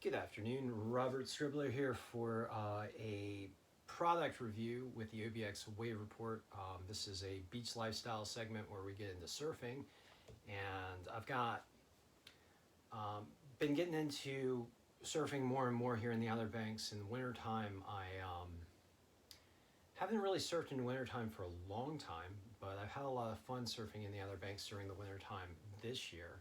Good afternoon, Robert Scribbler here for a product review with the OBX Wave Report. This is a beach lifestyle segment where we get into surfing, and I've been getting into surfing more and more here in the Outer Banks in the wintertime. I haven't really surfed in the wintertime for a long time, but I've had a lot of fun surfing in the Outer Banks during the wintertime this year.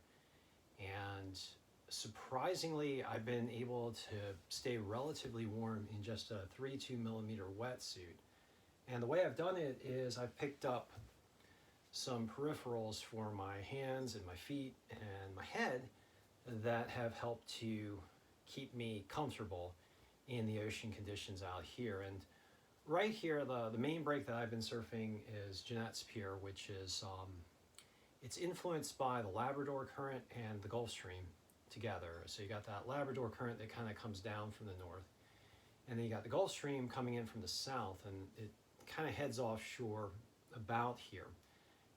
And surprisingly, I've been able to stay relatively warm in just a 32 millimeter wetsuit. And the way I've done it is I've picked up some peripherals for my hands and my feet and my head that have helped to keep me comfortable in the ocean conditions out here. And right here, the main break that I've been surfing is Jennette's Pier, which is it's influenced by the Labrador Current and the Gulf Stream together. So you got that Labrador Current that kind of comes down from the north, and then you got the Gulf Stream coming in from the south, and it kind of heads offshore about here.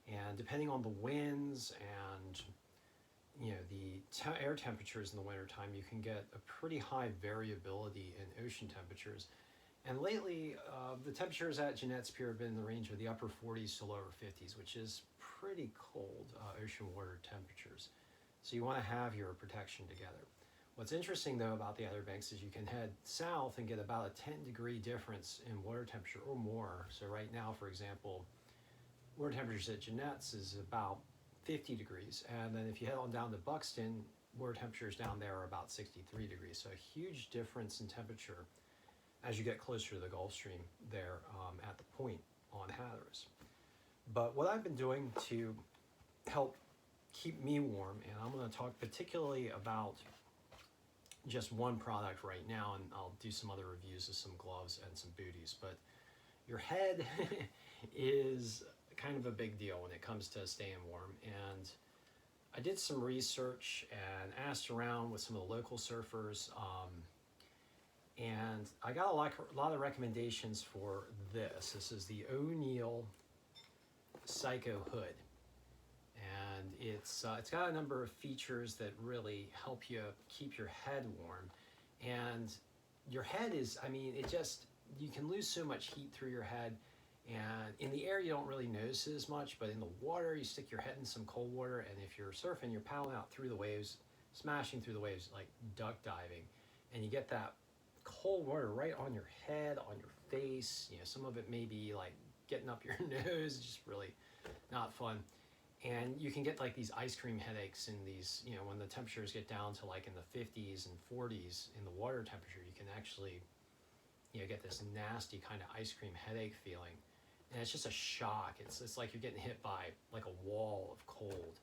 And depending on the winds and the air temperatures in the wintertime, you can get a pretty high variability in ocean temperatures. And lately, the temperatures at Jennette's Pier have been in the range of the upper 40s to lower 50s, which is pretty cold ocean water temperatures. So you want to have your protection together. What's interesting though about the Outer Banks is you can head south and get about a 10-degree difference in water temperature or more. So right now, for example, water temperatures at Jennette's is about 50 degrees. And then if you head on down to Buxton, water temperatures down there are about 63 degrees. So a huge difference in temperature as you get closer to the Gulf Stream there at the point on Hatteras. But what I've been doing to help keep me warm, and I'm going to talk particularly about just one product right now, and I'll do some other reviews of some gloves and some booties, but your head is kind of a big deal when it comes to staying warm. And I did some research and asked around with some of the local surfers, and I got a lot of recommendations for this. This is the O'Neill Psycho Hood. And it's got a number of features that really help you keep your head warm. And your head is, you can lose so much heat through your head. And in the air, you don't really notice it as much, but in the water, you stick your head in some cold water. And if you're surfing, you're paddling out through the waves, smashing through the waves like duck diving. And you get that cold water right on your head, on your face. Some of it may be like getting up your nose, just really not fun. And you can get like these ice cream headaches in these, when the temperatures get down to like in the 50s and 40s in the water temperature, you can actually, get this nasty kind of ice cream headache feeling. And it's just a shock. It's like you're getting hit by like a wall of cold.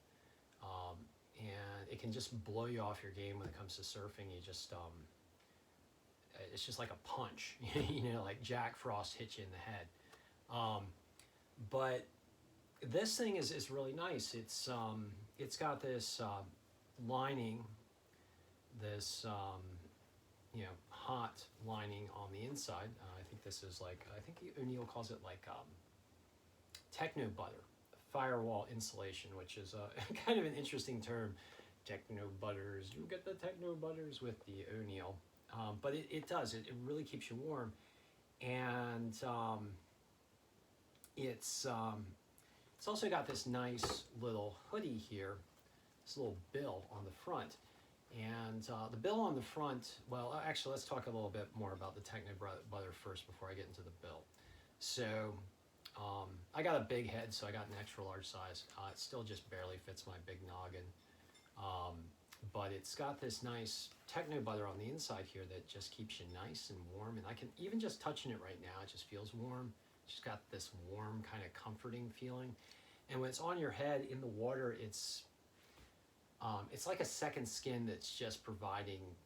And it can just blow you off your game when it comes to surfing. It's just like a punch, like Jack Frost hits you in the head. But this thing is really nice. It's got this lining, this hot lining on the inside. I think this is I think O'Neill calls it techno butter, firewall insulation, which is kind of an interesting term. Techno butters, you get the techno butters with the O'Neill, but it does. It really keeps you warm, and it's also got this nice little hoodie here, this little bill on the front. And the bill on the front, well, actually, let's talk a little bit more about the Techno Butter first before I get into the bill. So I got a big head, so I got an extra large size. It still just barely fits my big noggin. But it's got this nice Techno Butter on the inside here that just keeps you nice and warm. And I can even just touching it right now, it just feels warm. It's just got this warm kind of comforting feeling. And when it's on your head in the water, it's like a second skin that's just providing,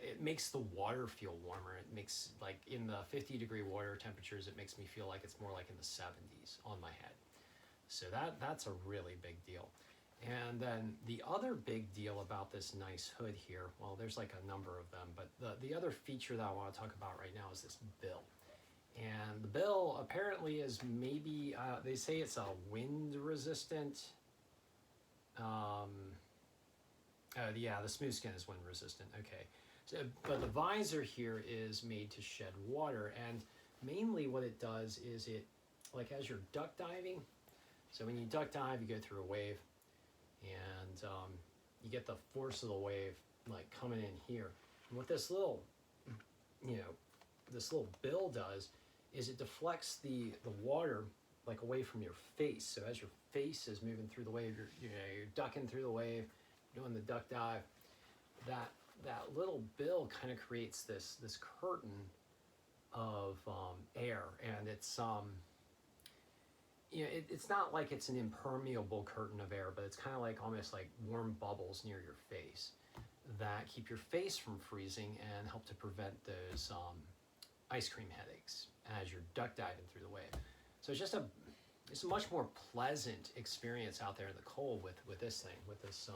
it makes the water feel warmer. It makes, like in the 50-degree water temperatures, it makes me feel like it's more like in the 70s on my head. So that's a really big deal. And then the other big deal about this nice hood here, well, there's like a number of them, but the other feature that I want to talk about right now is this bill. And the bill apparently is maybe, they say it's a wind resistant. Yeah, the smooth skin is wind resistant. Okay. So, but the visor here is made to shed water, and mainly what it does is it, like as you're duck diving, so when you duck dive, you go through a wave, and you get the force of the wave like coming in here. And what this little, this little bill does is it deflects the water like away from your face. So as your face is moving through the wave, you're ducking through the wave, doing the duck dive. That little bill kind of creates this curtain of air, and it's it's not like it's an impermeable curtain of air, but it's kind of like almost like warm bubbles near your face that keep your face from freezing and help to prevent those ice cream headaches as you're duck diving through the wave. So it's a much more pleasant experience out there in the cold with this thing, with this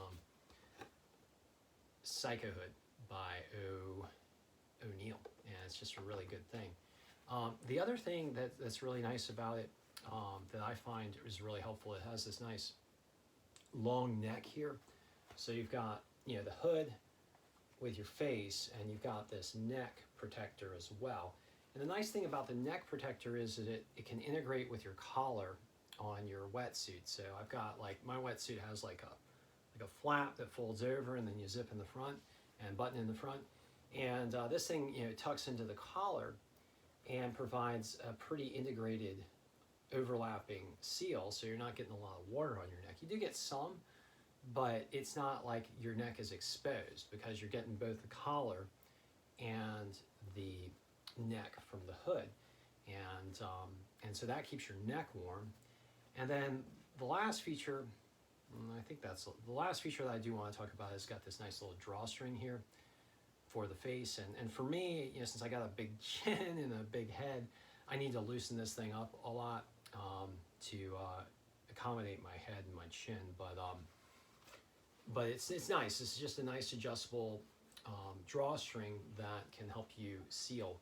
Psycho Hood by O'Neill, and it's just a really good thing. The other thing that's really nice about it, that I find is really helpful, it has this nice long neck here. So you've got the hood with your face, and you've got this neck protector as well. And the nice thing about the neck protector is that it can integrate with your collar on your wetsuit. So I've got, like, my wetsuit has like a flap that folds over, and then you zip in the front and button in the front. And this thing tucks into the collar and provides a pretty integrated overlapping seal, so you're not getting a lot of water on your neck. You do get some, but it's not like your neck is exposed because you're getting both the collar and the neck from the hood, and so that keeps your neck warm. And then the last feature, I think that's the last feature that I do want to talk about, is got this nice little drawstring here for the face, and for me, since I got a big chin and a big head, I need to loosen this thing up a lot to accommodate my head and my chin, but it's nice. It's just a nice adjustable drawstring that can help you seal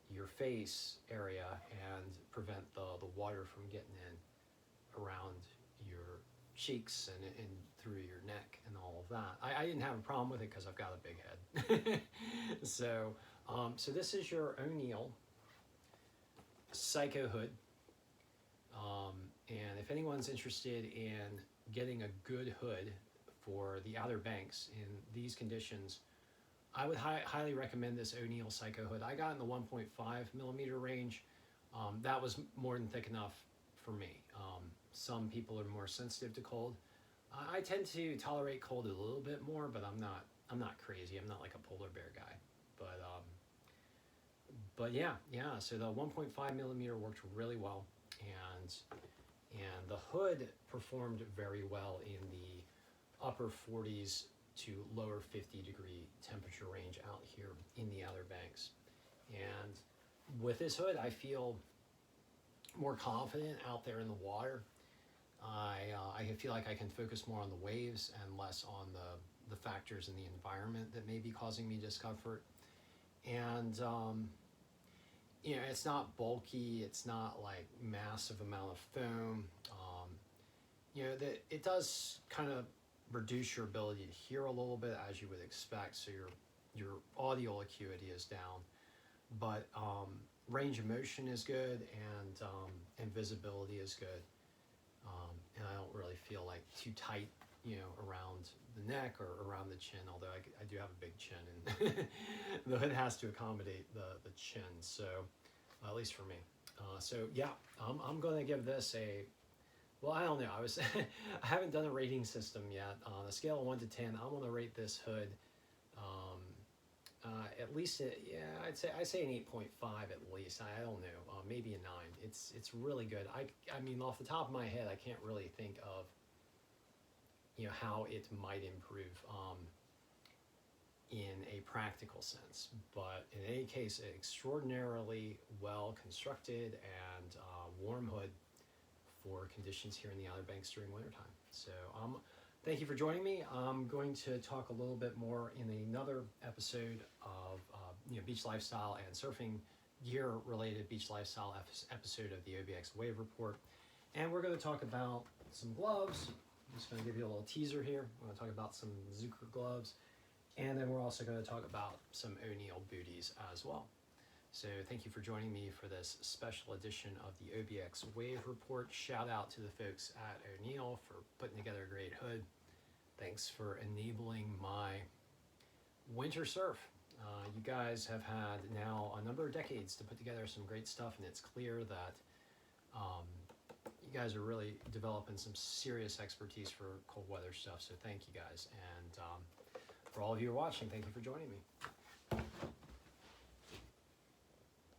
your face area and prevent the water from getting in around your cheeks and through your neck and all of that. I didn't have a problem with it because I've got a big head. So this is your O'Neill Psycho Hood. And if anyone's interested in getting a good hood for the Outer Banks in these conditions, I would highly recommend this O'Neill Psycho Hood. I got in the 1.5 millimeter range. That was more than thick enough for me. Some people are more sensitive to cold. I tend to tolerate cold a little bit more, but I'm not crazy. I'm not like a polar bear guy. But yeah. So the 1.5 millimeter worked really well, and the hood performed very well in the upper 40s to lower 50 degree temperature range out here in the Outer Banks. And with this hood, I feel more confident out there in the water. I feel like I can focus more on the waves and less on the factors in the environment that may be causing me discomfort. And it's not bulky, it's not like massive amount of foam. It does kind of reduce your ability to hear a little bit, as you would expect, so your audio acuity is down, but range of motion is good, and visibility is good, and I don't really feel like too tight around the neck or around the chin, although I do have a big chin, and the hood has to accommodate the chin, so at least for me. So yeah, I'm going to give this well, I don't know. I haven't done a rating system yet. On a scale of 1 to 10, I'm going to rate this hood at least, I'd say an 8.5 at least. I don't know, maybe a 9. It's really good. I mean, off the top of my head, I can't really think of how it might improve in a practical sense. But in any case, extraordinarily well constructed and warm hood for conditions here in the Outer Banks during wintertime. So thank you for joining me. I'm going to talk a little bit more in another episode of beach lifestyle and surfing gear related beach lifestyle episode of the OBX Wave Report. And we're going to talk about some gloves. I'm just going to give you a little teaser here. I'm going to talk about some Zucker gloves And then we're also going to talk about some O'Neill booties as well. So thank you for joining me for this special edition of the OBX Wave Report. Shout out to the folks at O'Neill for putting together a great hood. Thanks for enabling my winter surf. You guys have had now a number of decades to put together some great stuff, and it's clear that you guys are really developing some serious expertise for cold weather stuff. So thank you guys. And for all of you who are watching, thank you for joining me.